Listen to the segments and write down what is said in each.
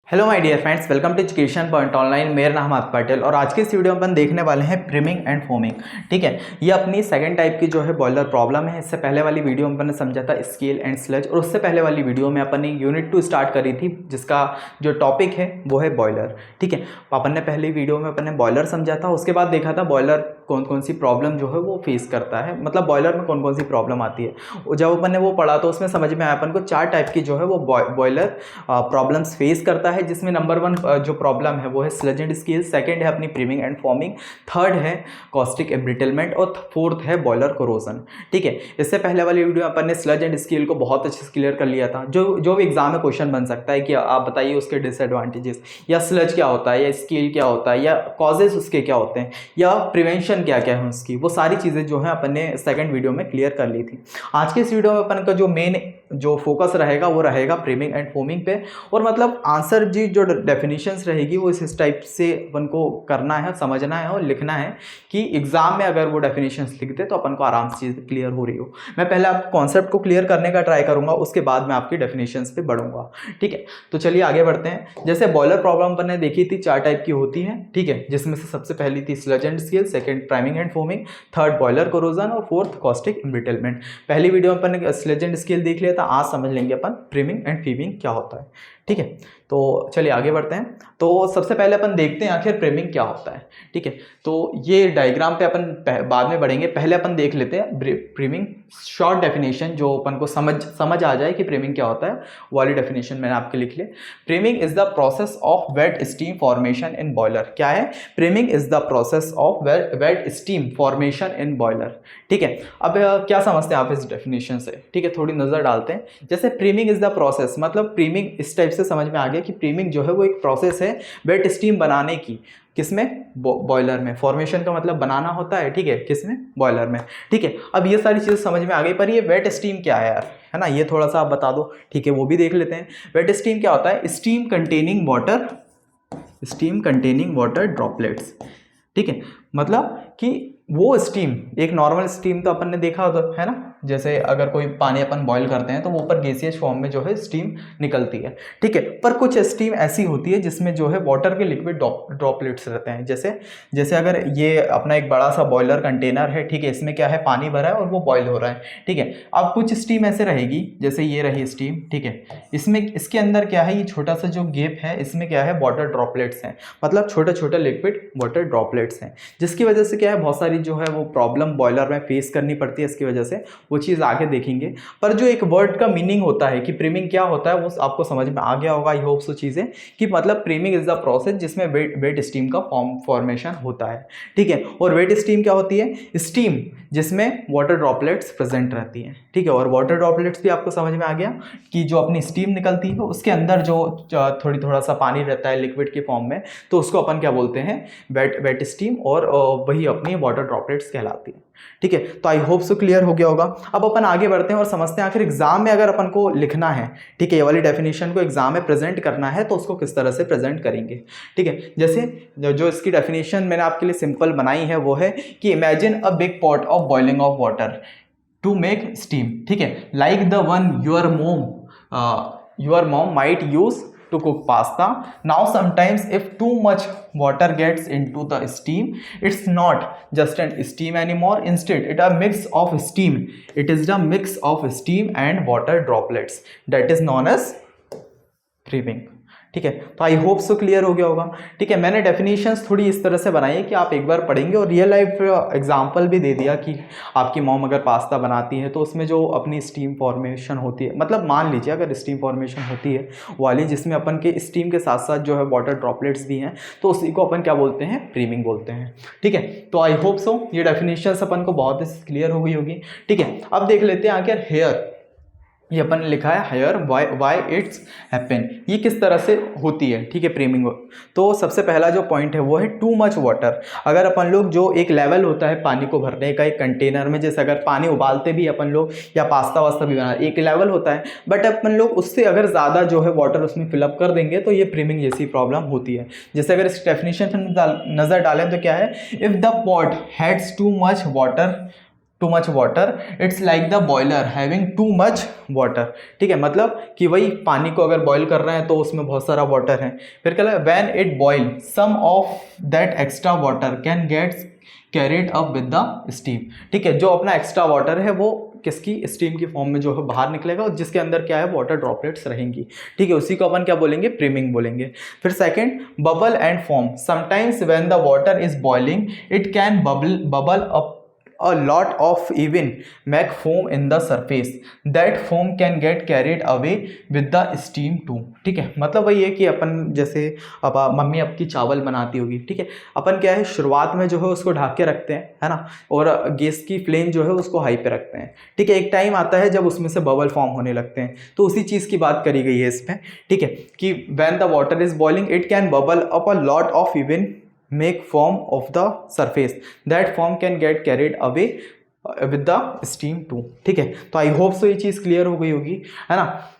Hello my dear friends, welcome to education point online. मेरा नाम है पटेल और आज के इस वीडियो में अपन देखने वाले हैं प्रिमिंग एंड फोमिंग। ठीक है, ये अपनी सेकंड टाइप की जो है बॉयलर प्रॉब्लम है। इससे पहले वाली वीडियो में अपन ने समझा था स्केल एंड स्लज, और उससे पहले वाली वीडियो में अपन ने यूनिट 2 स्टार्ट करी थी जिसका जो टॉपिक है वो है बॉयलर। ठीक है, अपन ने पहली वीडियो में अपन ने बॉयलर समझा था, उसके बाद देखा था बॉयलर कौन कौन सी प्रॉब्लम जो है वो फेस करता है, मतलब बॉयलर में कौन कौन सी प्रॉब्लम आती है। जब अपन ने वो पढ़ा तो उसमें समझ में आया अपन को 4 टाइप की जो है वो बॉयलर प्रॉब्लम्स फेस करता है, जिसमें नंबर 1 जो प्रॉब्लम है वो है स्लज एंड स्केल, सेकंड है अपनी प्रीमिंग एंड फॉर्मिंग, थर्ड है कॉस्टिक एब्रिटलमेंट और फोर्थ है बॉयलर कोरोजन। ठीक है, इससे पहले वाली वीडियो में अपन ने स्लज एंड स्केल को बहुत अच्छे से क्लियर कर लिया था। जो भी एग्जाम में क्वेश्चन बन सकता है कि आप बताइए उसके डिसएडवांटेजेस, या स्लज क्या होता है, या स्केल क्या होता है, या कॉजेज उसके क्या होते हैं, या प्रिवेंशन क्या क्या है उसकी, वो सारी चीज़ें जो है अपन ने सेकंड वीडियो में क्लियर कर ली थी। आज के इस वीडियो में अपन का जो मेन जो फोकस रहेगा वो रहेगा प्रीमिंग एंड फोमिंग पे, और मतलब आंसर जी जो डेफिनेशंस रहेगी वो इस टाइप से अपन को करना है, समझना है और लिखना है कि एग्जाम में अगर वो डेफिनेशंस लिखते तो अपन को आराम से चीज़ क्लियर हो रही हो। मैं पहले आपको कॉन्सेप्ट को क्लियर करने का ट्राई करूंगा, उसके बाद मैं आपकी डेफिनेशंस पे बढ़ूंगा। ठीक है, तो चलिए आगे बढ़ते हैं। जैसे बॉयलर प्रॉब्लम अपन ने देखी थी 4 टाइप की होती है। ठीक है, जिसमें से सबसे पहली थी sludge and scale, second priming and foaming, third boiler corrosion और फोर्थ कॉस्टिक एम्ब्रिटलमेंट। पहली वीडियो में अपन ने स्लज एंड स्केल देख लिया था, आज समझ लेंगे अपन प्रीमिंग एंड फीमिंग क्या होता है। ठीक है, तो चलिए आगे बढ़ते हैं। तो सबसे पहले अपन देखते हैं आखिर प्रीमिंग क्या होता है। ठीक है, तो ये डायग्राम पे अपन बाद में बढ़ेंगे, पहले अपन देख लेते हैं प्रीमिंग शॉर्ट डेफिनेशन, जो अपन को समझ आ जाए कि प्रीमिंग क्या होता है। वाली डेफिनेशन मैंने आपके लिख लिया। Priming is the process of wet steam formation in boiler. क्या है? Priming is the process of wet steam formation in boiler. ठीक है, अब क्या समझते हैं आप इस डेफिनेशन से? ठीक है, थोड़ी नजर डालते हैं। जैसे प्रीमिंग इज द प्रोसेस, मतलब प्रीमिंग इस टाइप से समझ में आ गया कि प्रीमिंग जो है वो एक प्रोसेस है वेट स्टीम बनाने की। किसमें? बॉयलर में। फॉर्मेशन का मतलब बनाना होता है। ठीक है, किसमें? बॉयलर में। ठीक है, अब ये सारी चीज़ें समझ में आ गई, पर ये वेट स्टीम क्या है यार, है ना, ये थोड़ा सा आप बता दो। ठीक है, वो भी देख लेते हैं। वेट स्टीम क्या होता है? Steam containing water droplets. ठीक है, मतलब कि वो स्टीम, एक नॉर्मल स्टीम तो अपन ने देखा होता है ना, जैसे अगर कोई पानी अपन बॉईल करते हैं तो वो ऊपर गैसियस फॉर्म में जो है स्टीम निकलती है। ठीक है, पर कुछ स्टीम ऐसी होती है जिसमें जो है वाटर के लिक्विड ड्रॉपलेट्स रहते हैं। जैसे अगर ये अपना एक बड़ा सा बॉयलर कंटेनर है, ठीक है, इसमें क्या है, पानी भरा है और वो बॉयल हो रहा है। ठीक है, अब कुछ स्टीम ऐसे रहेगी, जैसे ये रही स्टीम। ठीक है, इसके अंदर क्या है, ये छोटा सा जो गैप है, इसमें क्या है, वाटर ड्रॉपलेट्स हैं, मतलब छोटे छोटे लिक्विड वाटर ड्रॉपलेट्स हैं, जिसकी वजह से क्या है, बहुत सारी जो है वो प्रॉब्लम बॉयलर में फेस करनी पड़ती है। इसकी वजह से वो चीज़ आगे देखेंगे। पर जो एक वर्ड का मीनिंग होता है कि प्रीमिंग क्या होता है, वो आपको समझ में आ गया होगा, आई होप सो चीज़ें, कि मतलब प्रीमिंग इज द प्रोसेस जिसमें वेट स्टीम का फॉर्मेशन होता है। ठीक है, और वेट स्टीम क्या होती है? स्टीम जिसमें वाटर ड्रॉपलेट्स प्रेजेंट रहती हैं। ठीक है, और वाटर ड्रॉपलेट्स भी आपको समझ में आ गया कि जो अपनी स्टीम निकलती है उसके अंदर जो थोड़ा सा पानी रहता है लिक्विड के फॉर्म में, तो उसको अपन क्या बोलते हैं? वेट स्टीम, और वही अपनी वाटर ड्रॉपलेट्स कहलाती है। ठीक है, तो आई होप सो क्लियर हो गया होगा। अब अपन आगे बढ़ते हैं और समझते हैं आखिर एग्जाम में अगर अपन को लिखना है, ठीक है, ये वाली डेफिनेशन को एग्जाम में प्रेजेंट करना है तो उसको किस तरह से प्रेजेंट करेंगे। ठीक है, जैसे जो इसकी डेफिनेशन मैंने आपके लिए सिंपल बनाई है वो है कि imagine a big pot of boiling of water to make steam. ठीक है, like the one your mom might use to cook pasta. Now sometimes if too much water gets into the steam, it's not just an steam anymore, instead it a mix of steam, it is the mix of steam and water droplets that is known as creaming. ठीक है, तो I hope so clear हो गया होगा। ठीक है, मैंने definitions थोड़ी इस तरह से बनाई है कि आप एक बार पढ़ेंगे, और रियल लाइफ एग्जांपल भी दे दिया कि आपकी मॉम अगर पास्ता बनाती है तो उसमें जो अपनी स्टीम फॉर्मेशन होती है, मतलब मान लीजिए अगर स्टीम फॉर्मेशन होती है वाली जिसमें अपन के स्टीम के साथ साथ जो है वाटर ड्रॉपलेट्स भी हैं, तो उसी को अपन क्या बोलते हैं? प्रीमिंग बोलते हैं। ठीक है, तो आई होप सो ये डेफिनेशंस अपन को बहुत ही क्लियर हो गई होगी। ठीक है, अब देख लेते हैं आखिर हेयर, ये अपन ने लिखा है हेयर वाई इट्स हैपन, ये किस तरह से होती है। ठीक है, प्रीमिंग। तो सबसे पहला जो पॉइंट है वो है टू मच वाटर। अगर अपन लोग जो एक लेवल होता है पानी को भरने का एक कंटेनर में, जैसे अगर पानी उबालते भी अपन लोग या पास्ता वास्ता भी बना, एक लेवल होता है, बट अपन लोग उससे अगर ज़्यादा जो है वाटर उसमें फिलअप कर देंगे तो ये प्रीमिंग जैसी प्रॉब्लम होती है। जैसे अगर इस डेफिनेशन पर नज़र डालें तो क्या है, if the pot heads too much water too much water, it's like the boiler having too much water. ठीक है, मतलब कि वही पानी को अगर बॉयल कर रहे हैं तो उसमें बहुत सारा वाटर है। फिर क्या है, when it boil some of that extra water can gets carried up with the steam. ठीक है, जो अपना एक्स्ट्रा वाटर है वो किसकी, स्टीम की फॉर्म में जो है बाहर निकलेगा, और जिसके अंदर क्या है, वाटर ड्रॉपलेट्स रहेंगी। ठीक है, उसी को अपन क्या बोलेंगे, प्रीमिंग बोलेंगे। फिर second, bubble and form. Sometimes when the water is boiling it can bubble up a lot of even make foam in the surface, that foam can get carried away with the steam too। ठीक है, मतलब वही है कि अपन जैसे अब mummy आपकी चावल बनाती होगी, ठीक है, अपन क्या है शुरुआत में जो है उसको ढक के रखते हैं, है ना, और गैस की फ्लेम जो है उसको हाई पे रखते हैं। ठीक है, एक टाइम आता है जब उसमें से बबल फॉर्म होने लगते हैं, तो उसी चीज़ की बात करी गई है इसमें। ठीक है, कि when the water is boiling it can bubble up a lot of even make form of the surface, that form can get carried away with the steam too। ठीक है, तो आई होप सो ये चीज़ clear हो गई होगी, है ना।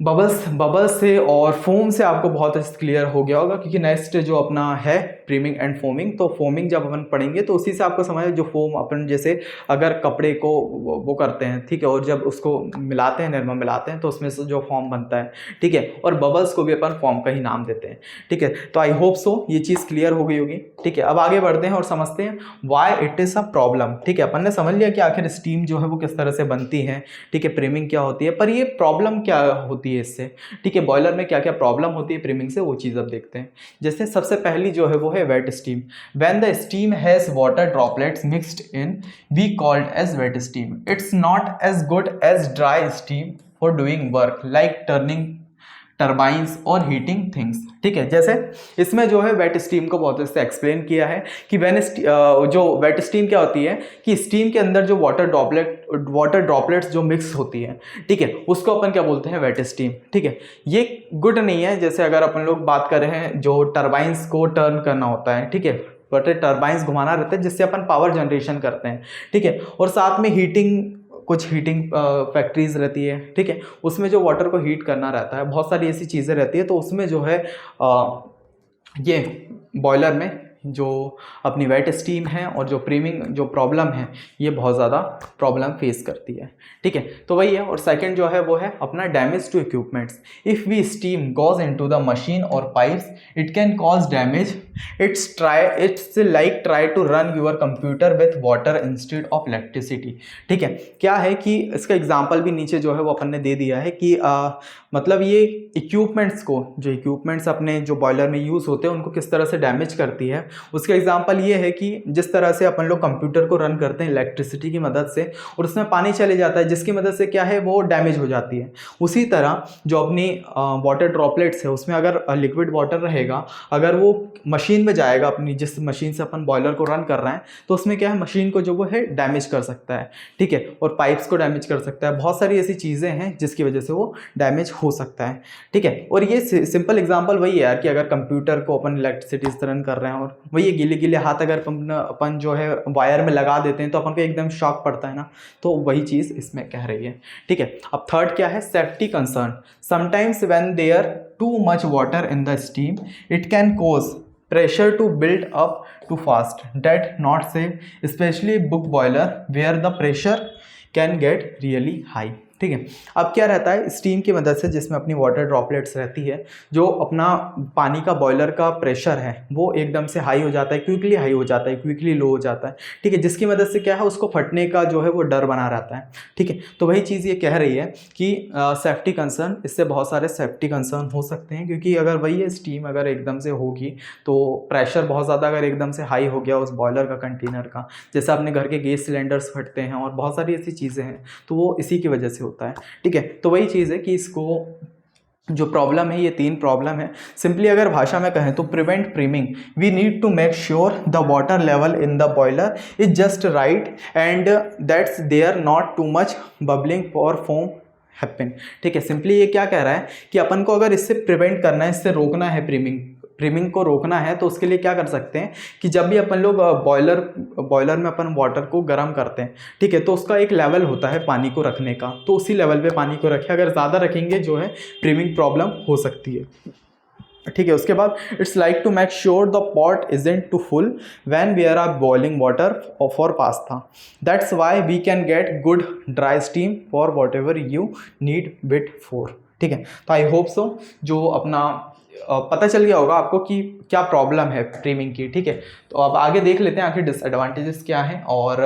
Bubbles से और फोम से आपको बहुत अच्छे क्लियर हो गया होगा, क्योंकि नेक्स्ट जो अपना है प्रीमिंग एंड फोमिंग, तो फोमिंग जब अपन पढ़ेंगे तो उसी से आपको समझ जो फोम अपन जैसे अगर कपड़े को वो करते हैं, ठीक है, और जब उसको मिलाते हैं, निरमा मिलाते हैं, तो उसमें से जो फॉर्म बनता है, ठीक है, और बबल्स को भी अपन फॉर्म का ही नाम देते हैं। ठीक है, तो आई होप सो ये चीज़ क्लियर हो गई होगी। ठीक है, अब आगे बढ़ते हैं और समझते हैं why it is a problem. ठीक है, अपन ने समझ लिया कि आखिर स्टीम जो है वो किस तरह से बनती है, ठीक है, प्रीमिंग क्या होती है, पर ये प्रॉब्लम क्या होती है इससे। ठीक है, बॉयलर में क्या क्या प्रॉब्लम होती है प्रीमिंग से, वो चीज़ अब देखते हैं। जैसे सबसे पहली जो है वो है wet steam. When the steam has water droplets mixed in we called as wet steam. It's not as good as dry steam for doing work like turning turbines और हीटिंग थिंग्स। ठीक है, जैसे इसमें जो है वेट स्टीम को बहुत अच्छे से एक्सप्लेन किया है कि जो वेट स्टीम क्या होती है कि स्टीम के अंदर जो वाटर ड्रॉपलेट्स जो मिक्स होती है, ठीक है, उसको अपन क्या बोलते हैं, वेट स्टीम। ठीक है, ये गुड नहीं है। जैसे अगर अपन लोग बात कर रहे हैं जो टर्बाइंस को टर्न करना होता है, ठीक है, वाटर टर्बाइंस घुमाना रहता है जिससे अपन पावर जनरेशन करते हैं। ठीक है, और साथ में कुछ हीटिंग फैक्ट्रीज रहती है, ठीक है, उसमें जो वाटर को हीट करना रहता है, बहुत सारी ऐसी चीज़ें रहती है, तो उसमें जो है ये बॉयलर में जो अपनी वेट स्टीम है और जो प्रीमिंग जो प्रॉब्लम है, ये बहुत ज़्यादा प्रॉब्लम फेस करती है। ठीक है, तो वही है। और सेकंड जो है वो है अपना damage to equipments. If we steam goes into the machine और pipes it can cause damage. It's like try to run your computer with water instead of electricity. ठीक है, क्या है कि इसका एग्जाम्पल भी नीचे जो है वो अपन ने दे दिया है कि मतलब ये इक्विपमेंट्स को, जो इक्विपमेंट्स अपने जो बॉयलर में यूज़ होते हैं उनको किस तरह से डैमेज करती है। उसका एग्जांपल ये है कि जिस तरह से अपन लोग कंप्यूटर को रन करते हैं इलेक्ट्रिसिटी की मदद से, और उसमें पानी चले जाता है जिसकी मदद से क्या है वो डैमेज हो जाती है। उसी तरह जो अपनी वाटर ड्रॉपलेट्स है उसमें अगर लिक्विड वाटर रहेगा, अगर वो मशीन में जाएगा, अपनी जिस मशीन से अपन बॉयलर को रन कर रहे हैं, तो उसमें क्या है मशीन को जो वो है डैमेज कर सकता है। ठीक है, और पाइप्स को डैमेज कर सकता है। बहुत सारी ऐसी चीज़ें हैं जिसकी वजह से वो डैमेज हो सकता है। ठीक है, और ये सिंपल एग्जांपल वही है यार कि अगर कंप्यूटर को अपन इलेक्ट्रिसिटी से रन कर रहे हैं और वही गीले गीले हाथ अगर अपन जो है वायर में लगा देते हैं तो अपन को एकदम शॉक पड़ता है ना, तो वही चीज़ इसमें कह रही है। ठीक है, अब थर्ड क्या है, safety concern. Sometimes when there too much water in the steam it can cause pressure to build up too fast, that not safe, especially book boiler where the pressure can get really high। ठीक है, अब क्या रहता है steam की मदद से, जिसमें अपनी वाटर ड्रॉपलेट्स रहती है, जो अपना पानी का बॉयलर का प्रेशर है वो एकदम से हाई हो जाता है, क्विकली हाई हो जाता है, क्विकली लो हो जाता है। ठीक है, जिसकी मदद से क्या है उसको फटने का जो है वो डर बना रहता है। ठीक है, तो वही चीज़ ये कह रही है कि सेफ्टी कंसर्न, इससे बहुत सारे सेफ्टी कंसर्न हो सकते हैं, क्योंकि अगर वही है स्टीम अगर एकदम से होगी तो प्रेशर बहुत ज़्यादा अगर एकदम से हाई हो गया उस बॉयलर का, कंटेनर का, जैसे अपने घर के गैस सिलेंडर्स फटते हैं और बहुत सारी ऐसी चीज़ें हैं, तो वो इसी की वजह से होता है। ठीक है, तो वही चीज़ है कि इसको जो प्रॉब्लम है, ये 3 प्रॉब्लम है। सिंपली अगर भाषा में कहें तो prevent priming, we need to make sure the water level in the boiler is just right and that's there not too much bubbling for foam happen. ठीक है, सिंपली ये क्या कह रहा है कि अपन को अगर इससे प्रिवेंट करना है, इससे रोकना है, प्रीमिंग को रोकना है, तो उसके लिए क्या कर सकते हैं कि जब भी अपन लोग बॉयलर में अपन वाटर को गर्म करते हैं, ठीक है, तो उसका एक लेवल होता है पानी को रखने का, तो उसी लेवल पे पानी को रखें। अगर ज़्यादा रखेंगे जो है प्रीमिंग प्रॉब्लम हो सकती है। ठीक है। उसके बाद it's like to make sure the pot isn't too full when we are boiling water for pasta, that's why we can get good dry steam for whatever you need it for. ठीक है, तो I hope so जो अपना पता चल गया होगा आपको कि क्या प्रॉब्लम है प्रीमिंग की। ठीक है, तो अब आगे देख लेते हैं आखिर डिसएडवांटेजेस क्या हैं और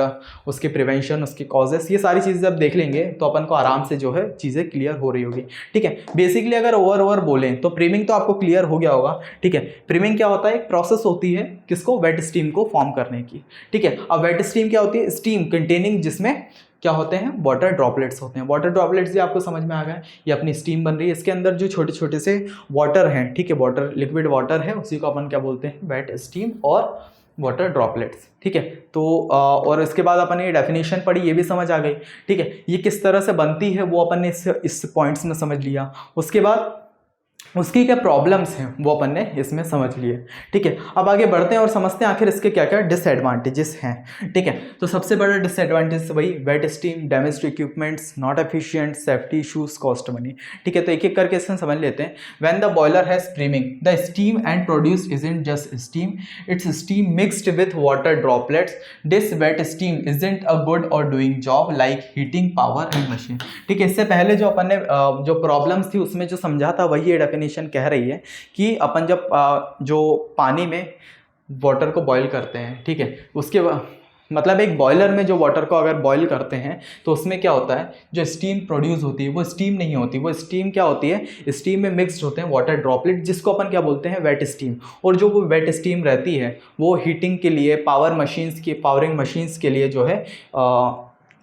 उसके प्रिवेंशन, उसके कॉजेस, ये सारी चीज़ें अब देख लेंगे तो अपन को आराम से जो है चीज़ें क्लियर हो रही होगी। ठीक है, बेसिकली अगर ओवर बोलें तो प्रीमिंग तो आपको क्लियर हो गया होगा। ठीक है, प्रीमिंग क्या होता है, एक प्रोसेस होती है किसको, वेट स्टीम को फॉर्म करने की। ठीक है, अब वेट स्टीम क्या होती है, स्टीम कंटेनिंग जिसमें क्या होते हैं, वाटर ड्रॉपलेट्स होते हैं। वाटर ड्रॉपलेट्स भी आपको समझ में आ गए, ये अपनी स्टीम बन रही है, इसके अंदर जो छोटे छोटे से वाटर हैं, ठीक है, वाटर लिक्विड वाटर है, उसी को अपन क्या बोलते हैं, वेट स्टीम और वाटर ड्रॉपलेट्स। ठीक है, तो और इसके बाद अपन ये डेफिनेशन पढ़ी, ये भी समझ आ गई। ठीक है, ये किस तरह से बनती है वो अपन ने इस पॉइंट्स में समझ लिया। उसके बाद उसकी क्या प्रॉब्लम्स हैं वो अपन ने इसमें समझ लिए। ठीक है, अब आगे बढ़ते हैं और समझते हैं आखिर इसके क्या क्या डिसएडवांटेजेस हैं। ठीक है, तो सबसे बड़ा डिसएडवांटेज वही wet steam, damaged equipments, not efficient, safety issues, cost money. ठीक है, तो एक एक करके इसमें समझ लेते हैं। When the boiler has priming, the steam and produced isn't just steam, it's steam mixed with water droplets. This wet steam isn't a good और doing job like heating power and machine. ठीक है, इससे पहले जो अपन ने जो problems थी उसमें जो समझा था वही ये डेफिनेशन कह रही है कि अपन जब जो पानी में वाटर को बॉईल करते हैं, ठीक है, उसके मतलब एक बॉयलर में जो वाटर को अगर बॉईल करते हैं तो उसमें क्या होता है, जो स्टीम प्रोड्यूस होती है वो स्टीम नहीं होती, वो स्टीम क्या होती है, स्टीम में मिक्स्ड होते हैं वाटर ड्रॉपलेट, जिसको अपन क्या बोलते हैं, वेट स्टीम। और जो वो वेट स्टीम रहती है वो हीटिंग के लिए, पावरिंग मशीन्स के लिए जो है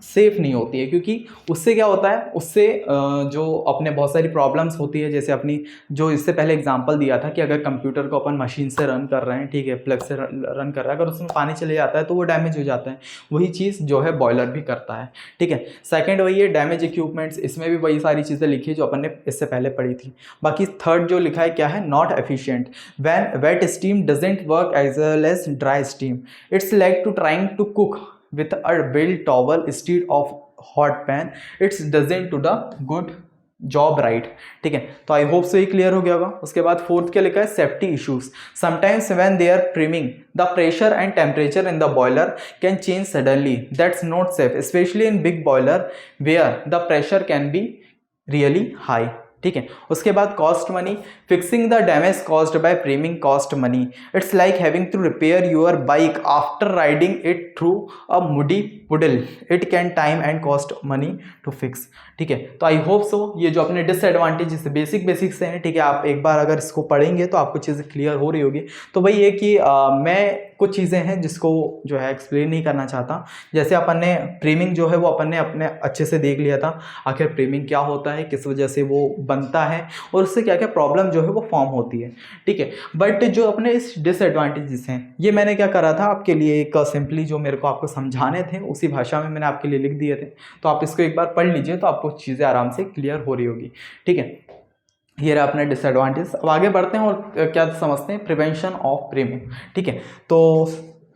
सेफ़ नहीं होती है, क्योंकि उससे क्या होता है, उससे जो अपने बहुत सारी प्रॉब्लम्स होती है। जैसे अपनी जो इससे पहले एग्जांपल दिया था कि अगर कंप्यूटर को अपन मशीन से रन कर रहे हैं, ठीक है, प्लग से रन कर रहा है, अगर उसमें पानी चले जाता है तो वो डैमेज हो जाता है। वही चीज़ जो है बॉयलर भी करता है। ठीक है, सेकेंड वही है डैमेज इक्विपमेंट्स, इसमें भी वही सारी चीज़ें लिखी है जो अपन ने इससे पहले पढ़ी थी। बाकी थर्ड जो लिखा है क्या है, not efficient, when wet steam doesn't work as well as dry steam, it's like to trying to cook with a bell towel instead of hot pan, it doesn't do the good job right. ठीक है, तो I hope से ही clear हो गया होगा। उसके बाद fourth क्या लिखा है, safety issues, sometimes when they are priming the pressure and temperature in the boiler can change suddenly, that's not safe, specially in big boiler where the pressure can be really high. ठीक है, उसके बाद cost money, fixing the damage caused by priming cost money, it's like having to repair your bike after riding it through a muddy puddle, it can time and cost money to fix. ठीक है, तो I hope so ये जो अपने disadvantages basic से हैं, ठीक है, आप एक बार अगर इसको पढ़ेंगे तो आपको चीज़ें क्लियर हो रही होगी। तो वही है कि मैं कुछ चीज़ें हैं जिसको जो है एक्सप्लेन नहीं करना चाहता। जैसे अपन ने प्रीमिंग जो है वो अपन ने अपने अच्छे से देख लिया था, आखिर प्रीमिंग क्या होता है, किस वजह से वो बनता है और उससे क्या क्या प्रॉब्लम जो है वो फॉर्म होती है। ठीक है, बट जो अपने इस डिसएडवांटेजेस हैं ये मैंने क्या करा था आपके लिए, एक सिंपली जो मेरे को आपको समझाने थे उसी भाषा में मैंने आपके लिए लिख दिए थे, तो आप इसको एक बार पढ़ लीजिए तो आपको चीज़ें आराम से क्लियर हो रही होगी। ठीक है, ये रहा अपने डिसएडवांटेज। अब आगे बढ़ते हैं और क्या समझते हैं, प्रिवेंशन ऑफ प्रीमिंग। ठीक है, तो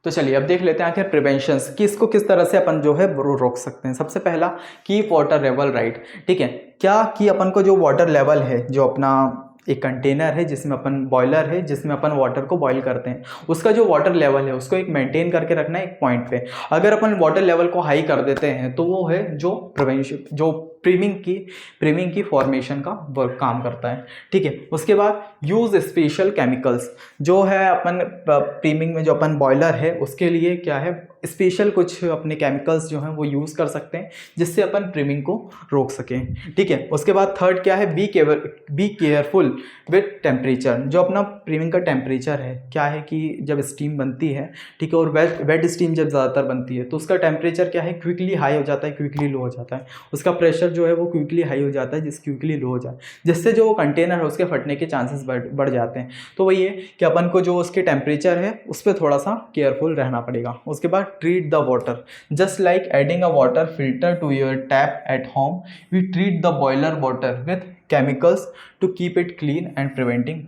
चलिए अब देख लेते हैं आखिर प्रिवेंशंस कि इसको किस तरह से अपन जो है रोक सकते हैं। सबसे पहला, कीप वाटर लेवल राइट। ठीक है, क्या कि अपन को जो वाटर लेवल है, जो अपना एक कंटेनर है जिसमें अपन बॉयलर है जिसमें अपन वाटर को बॉईल करते हैं, उसका जो वाटर लेवल है उसको एक मेंटेन करके रखना है एक पॉइंट पे। अगर अपन वाटर लेवल को हाई कर देते हैं तो वो है जो प्रिवेंशन, जो प्रीमिंग की फॉर्मेशन का वर्क काम करता है। ठीक है, उसके बाद यूज़ स्पेशल केमिकल्स, जो है अपन प्रीमिंग में जो अपन बॉयलर है उसके लिए क्या है, स्पेशल कुछ अपने केमिकल्स जो हैं वो यूज़ कर सकते हैं जिससे अपन प्रीमिंग को रोक सकें। ठीक है, उसके बाद थर्ड क्या है, बी केयरफुल विथ टेम्परेचर। जो अपना प्रीमिंग का टेम्परेचर है क्या है कि जब स्टीम बनती है, ठीक है, और वेट स्टीम जब ज़्यादातर बनती है तो उसका टेम्परेचर क्या है, क्विकली हाई हो जाता है, क्विकली लो हो जाता है। उसका प्रेशर जो है वो क्विकली हाई हो जाता है, क्विकली लो हो जाए, जिससे जो कंटेनर है उसके फटने के चांसेस बढ़ जाते हैं। तो वही है कि अपन को जो उसके टेम्परेचर है उस पर थोड़ा सा केयरफुल रहना पड़ेगा। उसके बाद treat the water just like adding a water filter to your tap at home, we treat the boiler water with chemicals to keep it clean and preventing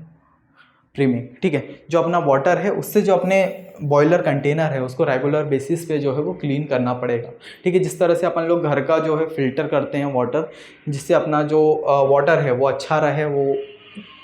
प्रीमिंग। ठीक है, जो अपना वाटर है उससे जो अपने बॉयलर कंटेनर है उसको रेगुलर बेसिस पे जो है वो क्लीन करना पड़ेगा। ठीक है, जिस तरह से अपन लोग घर का जो है फिल्टर करते हैं वाटर, जिससे अपना जो वाटर है वो अच्छा रहे, वो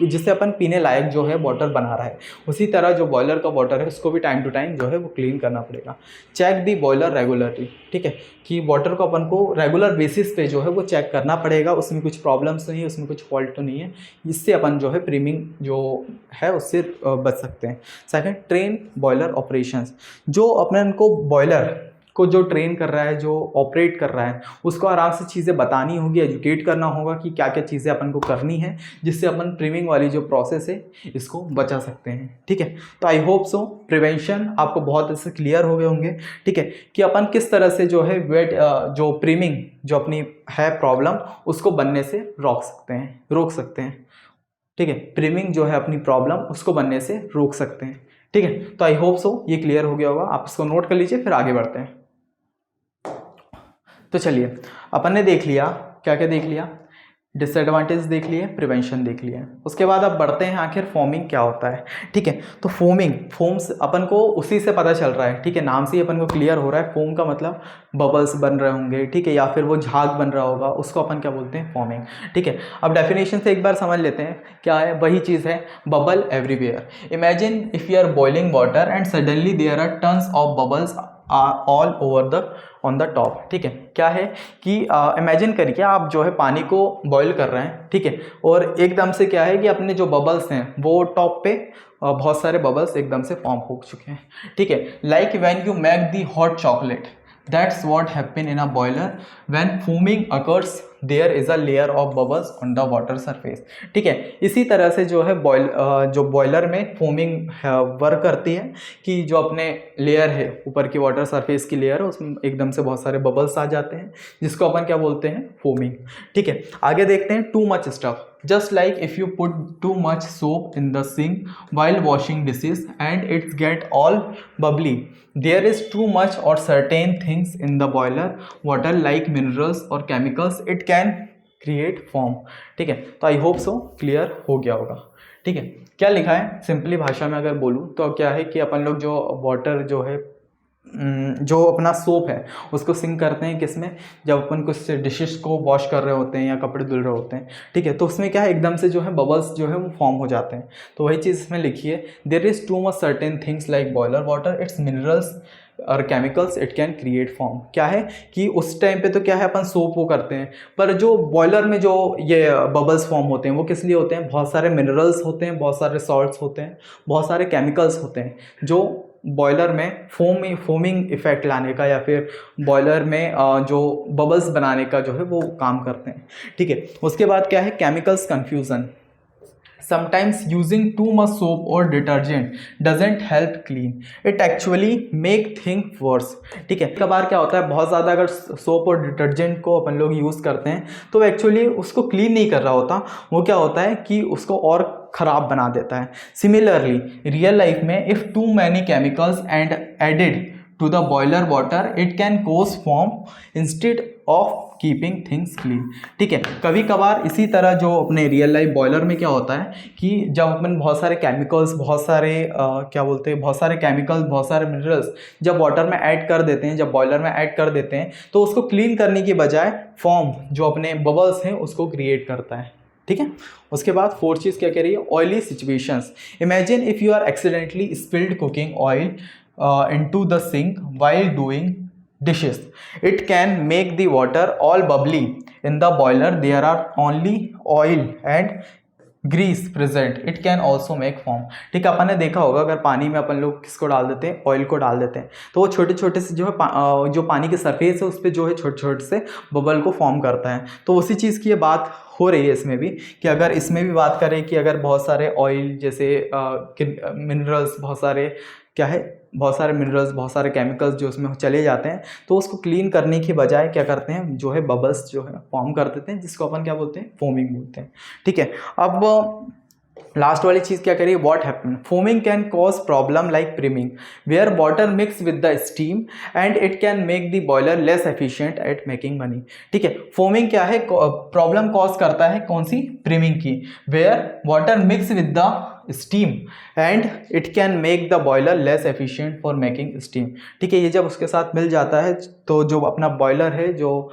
जिससे अपन पीने लायक जो है वाटर बना रहा है, उसी तरह जो बॉयलर का वाटर है उसको भी टाइम टू टाइम जो है वो क्लीन करना पड़ेगा। चेक दी बॉयलर रेगुलरली, ठीक है, कि वाटर को अपन को रेगुलर बेसिस पे जो है वो चेक करना पड़ेगा, उसमें कुछ प्रॉब्लम्स नहीं है, उसमें कुछ फॉल्ट तो नहीं है। इससे अपन जो है प्रीमिंग जो है उससे बच सकते हैं। सेकंड, ट्रेन बॉयलर ऑपरेशंस, जो अपन को बॉयलर को जो ट्रेन कर रहा है, जो ऑपरेट कर रहा है, उसको आराम से चीज़ें बतानी होगी, एजुकेट करना होगा कि क्या क्या चीज़ें अपन को करनी है, जिससे अपन प्रीमिंग वाली जो प्रोसेस है इसको बचा सकते हैं। ठीक है, तो आई होप सो प्रिवेंशन आपको बहुत अच्छे से क्लियर हो गए होंगे। ठीक है, कि अपन किस तरह से जो है वेट जो प्रीमिंग जो अपनी है प्रॉब्लम उसको बनने से रोक सकते हैं। ठीक है, प्रीमिंग जो है अपनी प्रॉब्लम उसको बनने से रोक सकते हैं। ठीक है, तो आई होप सो ये क्लियर हो गया होगा, आप इसको नोट कर लीजिए, फिर आगे बढ़ते हैं। तो चलिए, अपन ने देख लिया, क्या क्या देख लिया, डिसएडवांटेज देख लिए, प्रिवेंशन देख लिया, उसके बाद अब बढ़ते हैं आखिर फोमिंग क्या होता है। ठीक है, तो फोम्स अपन को उसी से पता चल रहा है। ठीक है, नाम से ही अपन को क्लियर हो रहा है, फोम का मतलब बबल्स बन रहे होंगे, ठीक है, या फिर वो झाग बन रहा होगा, उसको अपन क्या बोलते हैं, फोमिंग। ठीक है, अब डेफिनेशन से एक बार समझ लेते हैं क्या है, वही चीज़ है, bubble everywhere. Imagine if you are boiling water and suddenly there are tons of bubbles all over the on the top. ठीक है, क्या है कि इमेजिन करिए आप जो है पानी को बॉईल कर रहे हैं, ठीक है, और एकदम से क्या है कि अपने जो बबल्स हैं वो टॉप पे बहुत सारे बबल्स एकदम से फॉर्म हो चुके हैं। ठीक है, like when you make the hot chocolate, that's what happen in a boiler when foaming occurs, there is a layer of bubbles on the water surface. ठीक है, इसी तरह से जो है जो बॉयलर में फोमिंग वर्क करती है कि जो अपने लेयर है, ऊपर की वाटर सरफेस की लेयर है, उसमें एकदम से बहुत सारे बबल्स आ जाते हैं, जिसको अपन क्या बोलते हैं, फोमिंग। ठीक है, आगे देखते हैं, too much stuff, just like if you put too much soap in the sink while washing dishes and it get all bubbly, there is too much or certain things in the boiler water like minerals or chemicals, it can create foam। ठीक है, तो I hope so clear हो गया होगा। ठीक है, क्या लिखा है, सिंपली भाषा में अगर बोलूँ तो क्या है कि अपन लोग जो वाटर जो है जो अपना सोप है उसको सिंक करते हैं किसमें, जब अपन कुछ डिशेस को वॉश कर रहे होते हैं या कपड़े धुल रहे होते हैं। ठीक है, तो उसमें क्या है, एकदम से जो है बबल्स जो है वो फॉर्म हो जाते हैं। तो वही चीज़ इसमें लिखी है, there is too much certain things like boiler water, it's minerals और chemicals, it can create form. क्या है कि उस टाइम पे तो क्या है अपन सोप वो करते हैं, पर जो बॉयलर में जो ये बबल्स फॉर्म होते हैं वो किस लिए होते हैं, बहुत सारे मिनरल्स होते हैं, बहुत सारे सॉल्ट्स होते हैं, बहुत सारे केमिकल्स होते हैं, जो बॉयलर में फोमिंग इफेक्ट लाने का या फिर बॉयलर में जो बबल्स बनाने का जो है वो काम करते हैं। ठीक है, उसके बाद क्या है, chemicals confusion, sometimes using too much soap or detergent doesn't help clean, it actually make things worse। ठीक है, कई बार क्या होता है, बहुत ज़्यादा अगर सोप और डिटर्जेंट को अपन लोग यूज़ करते हैं तो एक्चुअली उसको क्लीन नहीं कर रहा होता, वो क्या होता है कि उसको और ख़राब बना देता है। सिमिलरली रियल लाइफ में if too many chemicals and added to the boiler water, it can cause foam instead of keeping things clean. ठीक है, कभी कभार इसी तरह जो अपने रियल लाइफ बॉयलर में क्या होता है कि जब अपन बहुत सारे केमिकल्स, बहुत सारे क्या बोलते हैं, बहुत सारे केमिकल्स, बहुत सारे मिनरल्स जब वाटर में ऐड कर देते हैं, जब बॉयलर में ऐड कर देते हैं, तो उसको क्लीन करने की बजाय फॉर्म जो अपने बबल्स हैं उसको क्रिएट करता है। ठीक है, उसके बाद फोर्थ चीज़ क्या कह रही है, oily situations. Imagine if you are accidentally spilled cooking oil into the sink while doing dishes, it can make the water all bubbly। in the boiler there are only oil and grease present, it can also make foam। ठीक है, अपन ने देखा होगा अगर पानी में अपन लोग किसको डाल देते हैं, ऑयल को डाल देते हैं, तो वो छोटे छोटे से जो है जो पानी की सरफेस है उस पर जो है छोटे छोटे से बबल को फॉर्म करता है। तो उसी चीज़ की ये बात हो रही है इसमें भी, कि अगर इसमें भी बात करें कि अगर बहुत सारे ऑयल जैसे मिनरल्स, बहुत सारे क्या है, बहुत सारे मिनरल्स, बहुत सारे केमिकल्स जो उसमें चले जाते हैं, तो उसको क्लीन करने की बजाय क्या करते हैं, जो है बबल्स जो है फॉर्म कर देते हैं, जिसको अपन क्या बोलते हैं, फोमिंग बोलते हैं। ठीक है, अब लास्ट वाली चीज़ क्या करिए, what happen, foaming can cause problem like priming where water mix with the steam and it can make the boiler less efficient at making money. ठीक है, फोमिंग क्या है, प्रॉब्लम कॉज करता है, कौन सी, प्रीमिंग की, where water mix with the steam and it can make the boiler less efficient for making steam. ठीक है, ये जब उसके साथ मिल जाता है तो जो अपना बॉयलर है जो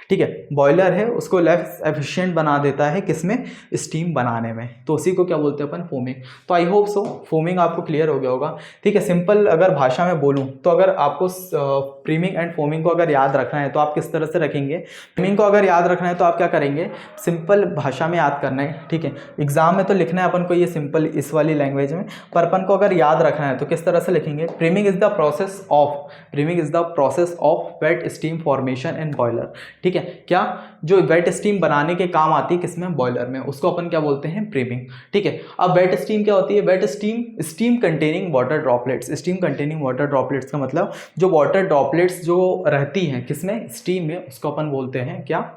ठीक है। बॉयलर है उसको लेस एफिशिएंट बना देता है किसमें, स्टीम बनाने में, तो उसी को क्या बोलते हैं अपन, फोमिंग। तो आई होप सो फोमिंग आपको क्लियर हो गया होगा। ठीक है, सिंपल अगर भाषा में बोलूँ तो अगर आपको प्रीमिंग एंड फोमिंग को अगर याद रखना है तो आप किस तरह से रखेंगे। प्रीमिंग को अगर याद रखना है तो आप क्या करेंगे, सिंपल भाषा में याद करना है। ठीक है, एग्जाम में तो लिखना है अपन को ये सिंपल इस वाली लैंग्वेज में, पर अपन को अगर याद रखना है तो किस तरह से लिखेंगे, priming is the process of wet steam formation in boiler. ठीक है, क्या जो वेट स्टीम बनाने के काम आती है किसमें, बॉयलर में, उसको अपन क्या बोलते हैं, प्रीमिंग। ठीक है, अब वेट स्टीम क्या होती है, wet steam containing water droplets. Steam containing water droplets का मतलब जो वाटर ड्रॉपलेट्स जो रहती हैं किसमें, स्टीम में, उसको अपन बोलते हैं क्या,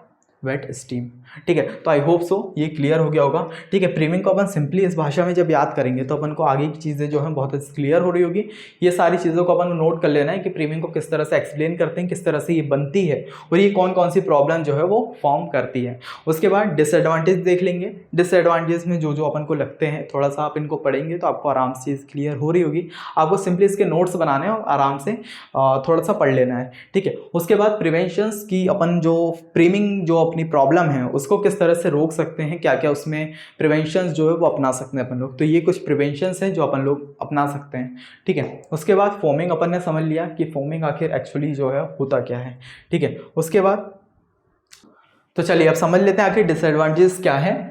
वेट स्टीम। ठीक है, तो आई होप सो ये क्लियर हो गया होगा। ठीक है, प्रीमिंग को अपन सिंपली इस भाषा में जब याद करेंगे तो अपन को आगे की चीज़ें जो हैं बहुत क्लियर हो रही होगी। ये सारी चीज़ों को अपन नोट कर लेना है कि प्रीमिंग को किस तरह से एक्सप्लेन करते हैं, किस तरह से ये बनती है और ये कौन कौन सी प्रॉब्लम जो है वो फॉर्म करती है। उसके बाद डिसएडवांटेज देख लेंगे। डिसएडवांटेज में जो जो अपन को लगते हैं थोड़ा सा आप इनको पढ़ेंगे तो आपको आराम से चीज़ क्लियर हो रही होगी। आपको सिंपली इसके नोट्स बनाने हैं और आराम से थोड़ा सा पढ़ लेना है। ठीक है, उसके बाद प्रिवेंशंस की अपन जो प्रीमिंग जो अपनी प्रॉब्लम है उसको किस तरह से रोक सकते हैं, क्या क्या उसमें प्रिवेंशंस जो है वो अपना सकते हैं अपन लोग। तो ये कुछ प्रिवेंशंस हैं जो अपन लोग अपना सकते हैं। ठीक है, उसके बाद फोमिंग अपन ने समझ लिया कि फोमिंग आखिर एक्चुअली जो है होता क्या है। ठीक है, उसके बाद तो चलिए अब समझ लेते हैं आखिर डिसएडवांटेजेस क्या है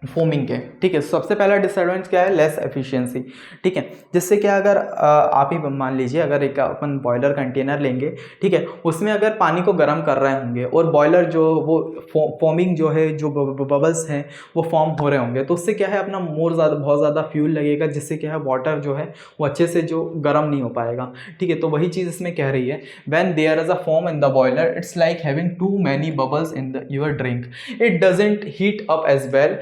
फोमिंग के। ठीक है, सबसे पहला डिसएडवांटेज क्या है, लेस एफिशिएंसी। ठीक है, जिससे क्या अगर आप ही मान लीजिए अगर एक अपन बॉयलर कंटेनर लेंगे, ठीक है, उसमें अगर पानी को गर्म कर रहे होंगे और बॉयलर जो वो फॉर्मिंग जो है, जो बबल्स हैं वो फॉर्म हो रहे होंगे, तो उससे क्या है अपना बहुत ज़्यादा फ्यूल लगेगा, जिससे क्या है वाटर जो है वो अच्छे से जो गर्म नहीं हो पाएगा। ठीक है, तो वही चीज़ इसमें कह रही है, when there is a form in the boiler it's like having too many bubbles in your drink, it doesn't heat up as well,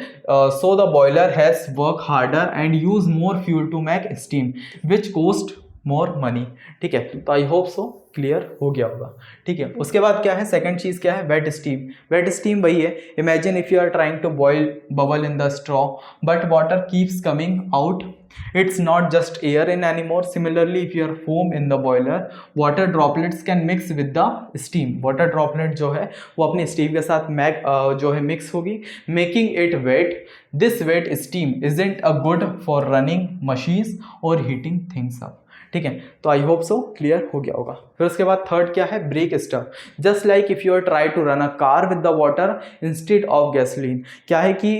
so the boiler has work harder and use more fuel to make steam which cost more money। ठीक है, तो I hope so clear हो गया होगा। ठीक है, उसके बाद क्या है, सेकंड चीज क्या है, वेट स्टीम। वेट स्टीम वही है, imagine if you are trying to boil bubble in the straw but water keeps coming out, it's not just air in anymore। Similarly if you are foam in the boiler, water droplets can mix with the steam। water droplet जो है वो अपनी steam के साथ जो है mix होगी, making it wet। this wet steam isn't a good for running machines or heating things up। ठीक है, तो आई होप सो क्लियर हो गया होगा। फिर उसके बाद थर्ड क्या है, break stuff. Just like if you are try to run a car with the water instead of gasoline. क्या है कि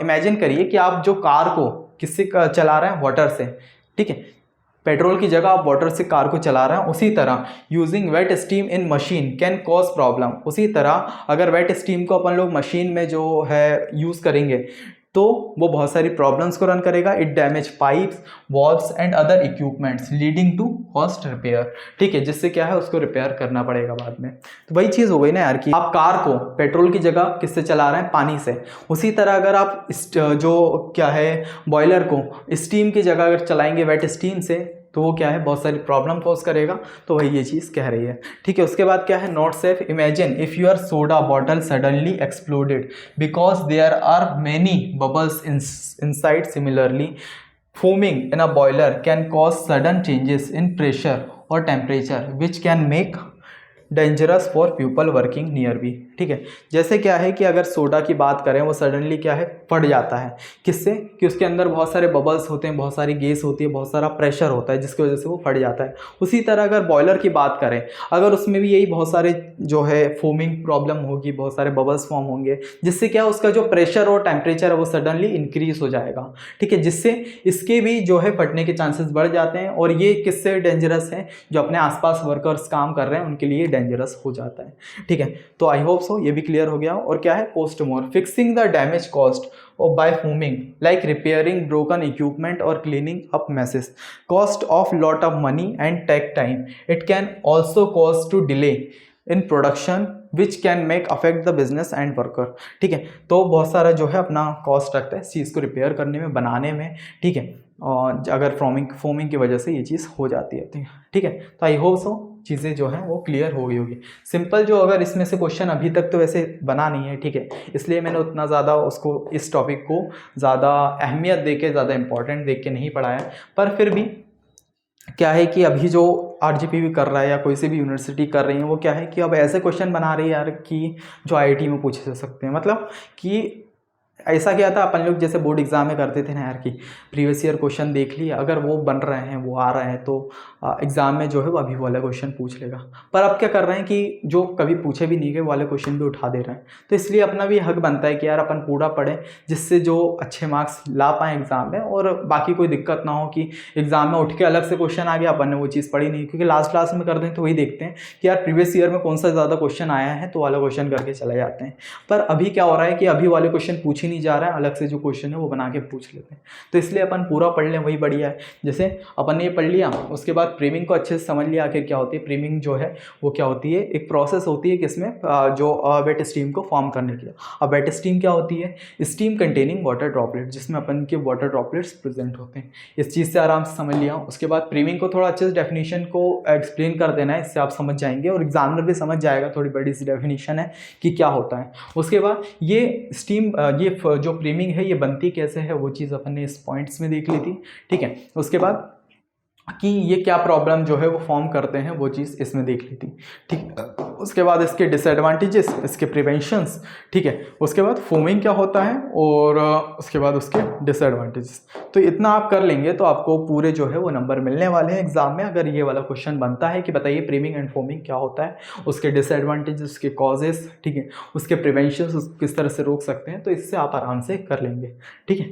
इमेजिन करिए कि आप जो कार को किससे चला रहे हैं, वाटर से। ठीक है, पेट्रोल की जगह आप वाटर से कार को चला रहे हैं। उसी तरह using wet steam in machine can cause problem. उसी तरह अगर वेट स्टीम को अपन लोग मशीन में जो है यूज़ करेंगे तो वो बहुत सारी प्रॉब्लम्स को रन करेगा। It damage pipes, valves and other equipments leading to cost repair. ठीक है, जिससे क्या है उसको रिपेयर करना पड़ेगा बाद में। तो वही चीज़ हो गई ना यार कि आप कार को पेट्रोल की जगह किससे चला रहे हैं, पानी से। उसी तरह अगर आप जो क्या है बॉयलर को स्टीम की जगह अगर चलाएंगे वेट स्टीम से तो वो क्या है बहुत सारी प्रॉब्लम कॉज करेगा। तो वही ये चीज़ कह रही है। ठीक है, उसके बाद क्या है, not safe. Imagine if your soda bottle suddenly exploded because there are many bubbles inside. Similarly foaming in a boiler can cause sudden changes in pressure or temperature which can make dangerous for people working near be. ठीक है, जैसे क्या है कि अगर soda की बात करें वो सडनली क्या है फट जाता है, किससे कि उसके अंदर बहुत सारे बबल्स होते हैं, बहुत सारी गैस होती है, बहुत सारा प्रेशर होता है जिसकी वजह से वो फट जाता है। उसी तरह अगर बॉयलर की बात करें, अगर उसमें भी यही बहुत सारे जो है फोमिंग प्रॉब्लम होगी, बहुत सारे बबल्स फॉर्म होंगे, जिससे क्या उसका जो प्रेशर और टेम्परेचर है वो सडनली इंक्रीज हो जाएगा। ठीक है, जिससे इसके भी जो है फटने के चांसेस बढ़ जाते हैं। और ये किससे डेंजरस है, जो अपने आसपास वर्कर्स काम कर रहे हैं उनके लिए डेंजरस हो जाता है। ठीक है, तो आई होप सो ये भी क्लियर हो गया। और क्या है, cost more. Fixing the damage cost और by foaming like repairing broken equipment और cleaning up messes cost of lot of money and take time. It can also cause to delay in production which can make affect the business and worker. ठीक है, तो बहुत सारा जो है अपना cost रखता है इस चीज़ को रिपेयर करने में, बनाने में। ठीक है, और अगर फोमिंग की वजह से ये चीज़ हो जाती है। ठीक है, तो आई होप सो चीज़ें जो हैं वो क्लियर हो गई होगी। सिंपल जो अगर इसमें से क्वेश्चन अभी तक तो वैसे बना नहीं है, ठीक है, इसलिए मैंने उतना ज़्यादा उसको इस टॉपिक को ज़्यादा अहमियत दे के, ज़्यादा इंपॉर्टेंट देख के नहीं पढ़ाया, पर फिर भी क्या है कि अभी जो आरजीपी भी कर रहा है या कोई सी भी यूनिवर्सिटी कर रही है, वो क्या है कि अब ऐसे क्वेश्चन बना रही है यार कि जो आईआईटी में पूछे जा सकते हैं। मतलब कि ऐसा क्या था, अपन लोग जैसे बोर्ड एग्जाम में करते थे ना यार कि प्रीवियस ईयर क्वेश्चन देख लिया, अगर वो बन रहे हैं, वो आ रहे हैं, तो एग्ज़ाम में जो है वो अभी वाला क्वेश्चन पूछ लेगा। पर अब क्या कर रहे हैं कि जो कभी पूछे भी नहीं गए वाले क्वेश्चन भी उठा दे रहे हैं। तो इसलिए अपना भी हक बनता है कि यार अपन पूरा पढ़ें, जिससे जो अच्छे मार्क्स ला पाएँ एग्ज़ाम में, और बाकी कोई दिक्कत ना हो कि एग्ज़ाम में उठ के अलग से क्वेश्चन आ गया, अपन ने वो चीज़ पढ़ी नहीं। क्योंकि लास्ट क्लास में कर दें तो वही देखते हैं कि यार प्रीवियस ईयर में कौन सा ज़्यादा क्वेश्चन आया है, तो वाला क्वेश्चन करके चले जाते हैं। पर अभी क्या हो रहा है कि अभी वाले क्वेश्चन पूछ ही नहीं जा रहा है, अलग से जो क्वेश्चन है वो बना के पूछ लेते हैं। तो इसलिए अपन पूरा पढ़ लें, वही बढ़िया है। जैसे अपन ने ये पढ़ लिया, उसके बाद प्रीमिंग को अच्छे से समझ लिया आखिर क्या होती है। प्रीमिंग जो है वो क्या होती है, एक प्रोसेस होती है किसमें, जो वेट स्टीम को फॉर्म करने की। अब वेट स्टीम क्या होती है, स्टीम कंटेनिंग वाटर ड्रॉपलेट, जिसमें अपन के वाटर ड्रॉपलेट्स प्रेजेंट होते हैं। इस चीज़ से आराम से समझ लिया। उसके बाद प्रीमिंग को थोड़ा अच्छे से डेफिनेशन को एक्सप्लेन कर देना है, इससे आप समझ जाएंगे और एग्जामिनर भी समझ जाएगा, थोड़ी बड़ी सी डेफिनेशन है कि क्या होता है। उसके बाद ये स्टीम ये जो प्रीमिंग है ये बनती कैसे है, वो चीज़ अपन ने इस पॉइंट्स में देख ली थी। ठीक है, उसके बाद कि ये क्या प्रॉब्लम जो है वो फॉर्म करते हैं, वो चीज़ इसमें देख ली थी। ठीक है, उसके बाद इसके डिसएडवांटेजेस, इसके प्रिवेंशंस। ठीक है, उसके बाद फोमिंग क्या होता है, और उसके बाद उसके डिसएडवांटेजेस। तो इतना आप कर लेंगे तो आपको पूरे जो है वो नंबर मिलने वाले हैं एग्जाम में। अगर ये वाला क्वेश्चन बनता है कि बताइए प्रीमिंग एंड फोमिंग क्या होता है, उसके डिसएडवांटेजेस, उसके कॉजेस, ठीक है, उसके प्रिवेंशंस किस तरह से रोक सकते हैं, तो इससे आप आराम से कर लेंगे। ठीक है,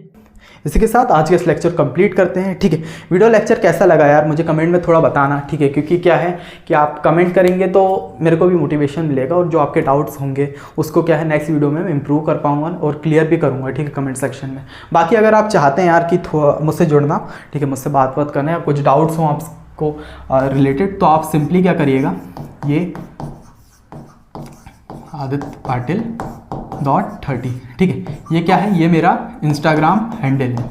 इसी के साथ आज के इस लेक्चर कंप्लीट करते हैं। ठीक है, वीडियो लेक्चर कैसा लगा यार मुझे कमेंट में थोड़ा बताना। ठीक है, क्योंकि क्या है कि आप कमेंट करेंगे तो मेरे को भी मोटिवेशन मिलेगा, और जो आपके डाउट्स होंगे उसको क्या है नेक्स्ट वीडियो में मैं इंप्रूव कर पाऊंगा और क्लियर भी करूंगा। ठीक है, कमेंट सेक्शन में। बाकी अगर आप चाहते हैं यार कि मुझसे जुड़ना, ठीक है, मुझसे बात करना, या कुछ डाउट्स हों आपको रिलेटेड, तो आप सिंपली क्या करिएगा, ये आदित्य पाटिल .30, ठीक है, ये क्या है, ये मेरा इंस्टाग्राम हैंडल है।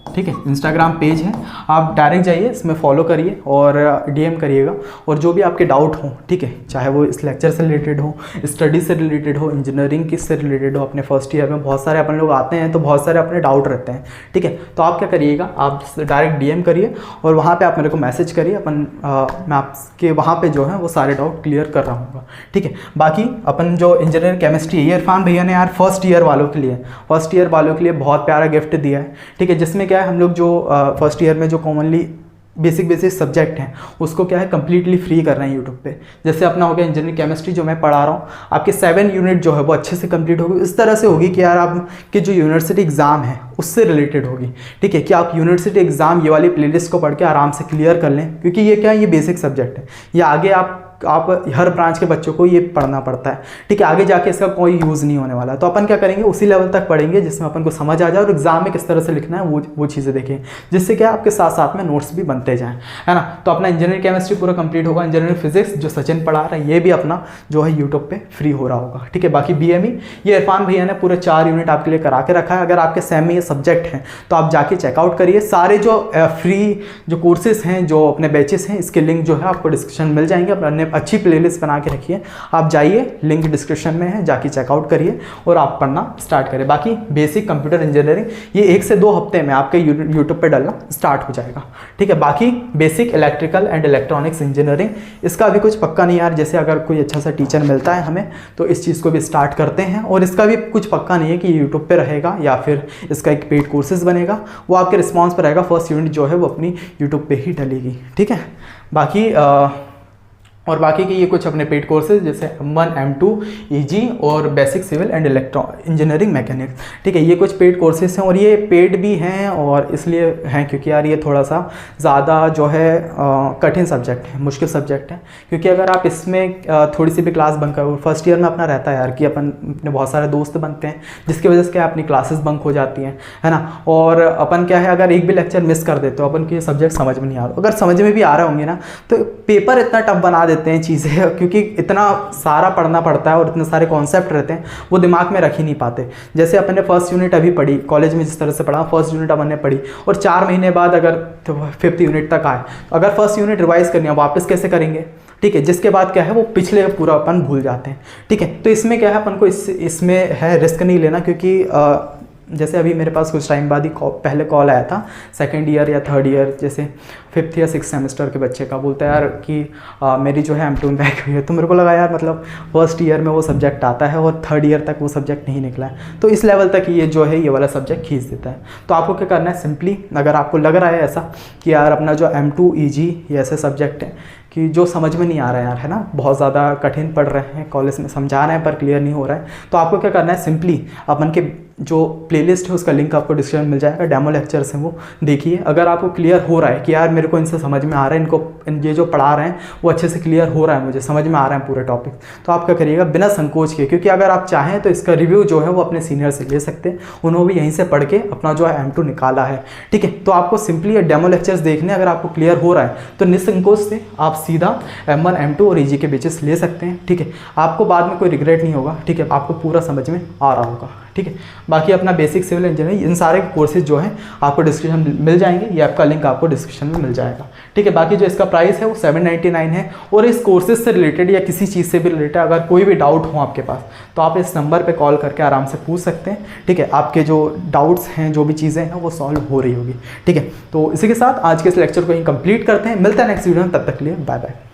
ठीक है, इंस्टाग्राम पेज है, आप डायरेक्ट जाइए, इसमें फॉलो करिए और डीएम करिएगा। और जो भी आपके डाउट हो, ठीक है, चाहे वो इस लेक्चर से रिलेटेड हो, स्टडी से रिलेटेड हो, इंजीनियरिंग किस से रिलेटेड हो, अपने फर्स्ट ईयर में बहुत सारे अपन लोग आते हैं तो बहुत सारे अपने डाउट रहते हैं। ठीक है, तो आप क्या करिएगा, आप डायरेक्ट डीएम करिए और वहाँ पर आप मेरे को मैसेज करिए, मैं आपके वहाँ पर जो है वो सारे डाउट क्लियर कर रहा हूँ। ठीक है, बाकी अपन जो इंजीनियरिंग केमिस्ट्री, ये इरफान भैया ने यार फर्स्ट ईयर वालों के लिए बहुत प्यारा गिफ्ट दिया है। ठीक है, जिसमें क्या है, हम लोग जो फर्स्ट ईयर में जो कॉमनली बेसिक सब्जेक्ट हैं उसको क्या है कंप्लीटली फ्री कर रहे हैं यूट्यूब पे। जैसे अपना हो गया इंजीनियरिंग केमिस्ट्री, जो मैं पढ़ा रहा हूँ, आपके 7 यूनिट जो है वो अच्छे से कंप्लीट होगी। इस तरह से होगी कि यार आपके जो यूनिवर्सिटी एग्जाम है उससे रिलेटेड होगी। ठीक है, कि आप यूनिवर्सिटी एग्जाम ये वाली प्लेलिस्ट को पढ़ के आराम से क्लियर कर लें, क्योंकि ये क्या है, ये बेसिक सब्जेक्ट है, ये आगे आप हर ब्रांच के बच्चों को ये पढ़ना पड़ता है। ठीक है, आगे जाके इसका कोई यूज़ नहीं होने वाला। तो अपन क्या करेंगे, उसी लेवल तक पढ़ेंगे जिसमें अपन को समझ आ जाए, और एग्जाम में किस तरह से लिखना है वो चीज़ें देखें, जिससे क्या आपके साथ साथ में नोट्स भी बनते जाएं, है ना। तो अपना इंजीनियरिंग केमिस्ट्री पूरा कंप्लीट होगा। इंजीनियरिंग फिजिक्स जो सचिन पढ़ा रहा है, ये भी अपना जो है यूट्यूब पे फ्री हो रहा होगा। ठीक है, बाकी BME ये इरफान भैया ने पूरे 4 यूनिट आपके लिए करा के रखा है। अगर आपके सेम में ये सब्जेक्ट हैं तो आप जाके चेकआउट करिए। सारे जो फ्री जो कोर्सेज हैं, जो अपने बैचेस हैं, इसके लिंक जो है आपको डिस्क्रिप्शन मिल जाएंगे। अपने अच्छी प्लेलिस्ट के रखिए, आप जाइए, लिंक डिस्क्रिप्शन में है, जाके चेकआउट करिए और आप पढ़ना स्टार्ट करें। बाकी बेसिक कंप्यूटर इंजीनियरिंग ये 1 से 2 हफ्ते में आपके यूट्यूब पे डालना स्टार्ट हो जाएगा। ठीक है, बाकी basic electrical and electronics engineering, इसका भी कुछ पक्का नहीं यार, जैसे अगर कोई अच्छा सा टीचर मिलता है हमें तो इस चीज़ को भी स्टार्ट करते हैं, और इसका भी कुछ पक्का नहीं है कि यूट्यूब पे रहेगा या फिर इसका एक पेड कोर्सेज बनेगा, वो आपके रिस्पॉन्स पर रहेगा। फर्स्ट यूनिट जो है वो अपनी यूट्यूब पे ही डलेगी। ठीक है, बाकी के ये कुछ अपने पेड कोर्सेज जैसे M1 M2 EG और basic civil and engineering mechanics. ठीक है, ये कुछ पेड कोर्सेज हैं, और ये पेड भी हैं, और इसलिए हैं क्योंकि यार ये थोड़ा सा ज़्यादा जो है कठिन सब्जेक्ट है, मुश्किल सब्जेक्ट है। क्योंकि अगर आप इसमें थोड़ी सी भी क्लास बंक करो, फर्स्ट ईयर में अपना रहता है यार कि अपने बहुत सारे दोस्त बनते हैं, जिसकी वजह से क्या अपनी क्लासेस बंक हो जाती हैं, है ना। और अपन क्या है, अगर एक भी लेक्चर मिस कर देते हो, अपन को ये सब्जेक्ट समझ में नहीं आ रहा, अगर समझ में भी आ रहे होंगे ना तो पेपर इतना टफ बना देते हैं चीज़ें, क्योंकि इतना सारा पढ़ना पड़ता है और इतने सारे कॉन्सेप्ट रहते हैं, वो दिमाग में रख ही नहीं पाते। जैसे अपन ने फर्स्ट यूनिट अभी पढ़ी, कॉलेज में जिस तरह से पढ़ा, फर्स्ट यूनिट अपन ने पढ़ी, और 4 महीने बाद अगर तो 5th यूनिट तक आए, अगर फर्स्ट यूनिट रिवाइज करनी है वापस कैसे करेंगे। ठीक है, जिसके बाद क्या है वो पिछले पूरा अपन भूल जाते हैं। ठीक है, तो इसमें क्या है, अपन को इसमें है रिस्क नहीं लेना, क्योंकि जैसे अभी मेरे पास कुछ टाइम बाद ही पहले कॉल आया था सेकंड ईयर या थर्ड ईयर जैसे 5th या 6th सेमेस्टर के बच्चे का, बोलता है यार कि मेरी जो है M2 में बैक हुई है। तो मेरे को लगा यार मतलब फर्स्ट ईयर में वो सब्जेक्ट आता है और थर्ड ईयर तक वो सब्जेक्ट नहीं निकला है, तो इस लेवल तक ये जो है ये वाला सब्जेक्ट खींच देता है। तो आपको क्या करना है, सिंपली अगर आपको लग रहा है ऐसा कि यार अपना जो M2 EG ये ऐसे सब्जेक्ट है कि जो समझ में नहीं आ रहा है यार, है ना, बहुत ज़्यादा कठिन पढ़ रहे हैं, कॉलेज में समझा रहे हैं पर क्लियर नहीं हो रहा है, तो आपको क्या करना है, सिंपली अपन के जो प्लेलिस्ट है उसका लिंक आपको डिस्क्रिप्शन में मिल जाएगा, डेमो लेक्चर्स हैं वो देखिए। अगर आपको क्लियर हो रहा है कि यार मेरे को इनसे समझ में आ रहा है, ये जो पढ़ा रहे हैं वो अच्छे से क्लियर हो रहा है, मुझे समझ में आ रहा है पूरे टॉपिक, तो आप क्या करिएगा बिना संकोच के, क्योंकि अगर आप चाहें तो इसका रिव्यू जो है वो अपने सीनियर से ले सकते हैं, उन्होंने भी यहीं से पढ़ के अपना जो है M2 निकाला है, ठीक है। तो आपको सिंपली ये डेमो लेक्चर्स देखने, अगर आपको क्लियर हो रहा है तो निसंकोच से आप सीधा M1 M2 और EG के बेसिस ले सकते हैं, ठीक है। आपको बाद में कोई रिग्रेट नहीं होगा, ठीक है, आपको पूरा समझ में आ रहा होगा, ठीक है। बाकी अपना बेसिक सिविल इंजीनियरिंग इन सारे कोर्सेज जो हैं आपको डिस्क्रिप्शन में मिल जाएंगे, ये आपका लिंक आपको डिस्क्रिप्शन में मिल जाएगा, ठीक है। बाकी जो इसका प्राइस है वो 799 है, और इस कोर्सेज से रिलेटेड या किसी चीज़ से भी रिलेटेड अगर कोई भी डाउट हो आपके पास तो आप इस नंबर पर कॉल करके आराम से पूछ सकते हैं, ठीक है। आपके जो डाउट्स हैं, जो भी चीज़ें हैं वो सॉल्व हो रही होगी, ठीक है। तो इसी के साथ आज के इस लेक्चर को यहीं कंप्लीट करते हैं, मिलता है नेक्स्ट वीडियो में, तब तक के लिए बाय बाय।